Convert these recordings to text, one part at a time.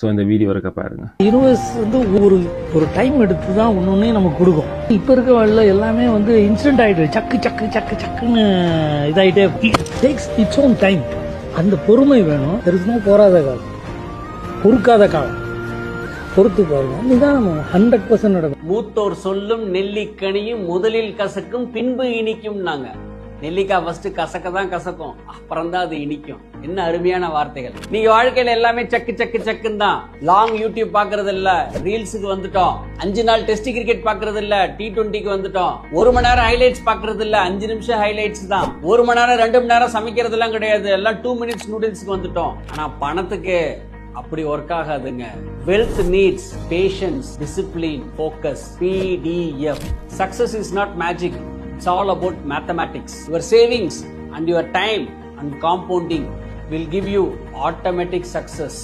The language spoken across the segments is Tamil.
ஸோ இந்த வீடியோ இருக்க பாருங்க. யூனிவர்ஸ் வந்து ஒரு டைம் எடுத்து தான் ஒன்னொன்னே நமக்கு கொடுக்கும். இப்போ இருக்க வாழ்ல எல்லாமே வந்து இன்ஸ்டன்ட் ஆயிட்டு சக்குன்னு இதாயிட்டே டேக்ஸ் இட்ஸ் ஓன் டைம். அந்த பொறுமை வேணும். பெருசுனா போராத காலம், பொறுக்காத காலம். பொறுத்து பாருங்க, நிதானமா 100% நடக்கும். மூத்தோர் சொல்லும் நெல்லிக்கனியும் முதலில் கசக்கும் பின்பு இனிக்கும். நெல்லிக்காய் ஃபர்ஸ்ட் கசக்க தான் கசக்கும், அப்புறம் தான் அது இனிக்கும். என்ன அருமையான வார்த்தைகள். நீங்க வாழ்க்கையில எல்லாமே சக்குன்னு தான். லாங் யூடியூப் பாக்குறது இல்ல, ரீல்ஸுக்கு வந்துட்டோம். 5 நாள் டெஸ்ட் கிரிக்கெட் பாக்குறது இல்ல, T20க்கு வந்துட்டோம். 1 மணி நேரம் ஹைலைட்ஸ் பாக்குறது இல்ல, 5 நிமிஷம் ஹைலைட்ஸ் தான். 1 மணி நேரம் 2 மணி நேரம் சமைக்கிறது எல்லாம் கிடையாது, எல்லாம் 2 மினிட்ஸ் நூடுல்ஸ்க்கு வந்துட்டோம். ஆனா பணத்துக்கு அப்படி ஒர்க் ஆகாதுங்க. Wealth needs patience, discipline, focus. PDF. Success is not magic. It's all about mathematics. Your savings and your time and compounding will give you automatic success.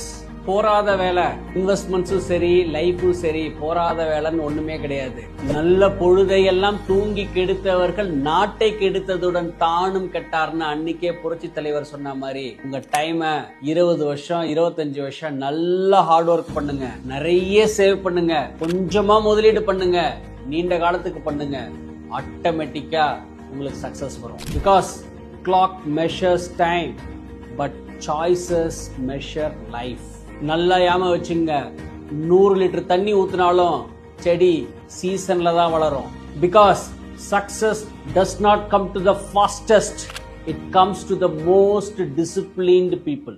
போராத வேலை, இன்வெஸ்ட்மெண்ட்ஸும் சரி, லைஃபும் சரி, போராத வேலைன்னு ஒண்ணுமே கிடையாது. நல்ல பொழுதையெல்லாம் தூங்கி கெடுத்தவர்கள் நாட்டை கெடுத்ததுடன் தானும் கெட்டார்னு அன்னைக்கே புரட்சி தலைவர் சொன்ன மாதிரி, உங்க டைமை 20 வருஷம் 25 வருஷம் நல்லா ஹார்ட் ஒர்க் பண்ணுங்க, நிறைய சேவ் பண்ணுங்க, கொஞ்சமா முதலீடு பண்ணுங்க, நீண்ட காலத்துக்கு பண்ணுங்க. ஆட்டோமேட்டிக்கா உங்களுக்கு சக்சஸ் வரும். Because clock measures time but choices measure life. நல்லா ஞாபகம் வச்சுங்க, 100 லிட்டர் தண்ணி ஊத்தினாலும் செடி சீசன்ல தான் வளரும். Because success does not come to the fastest, it comes to the most disciplined people.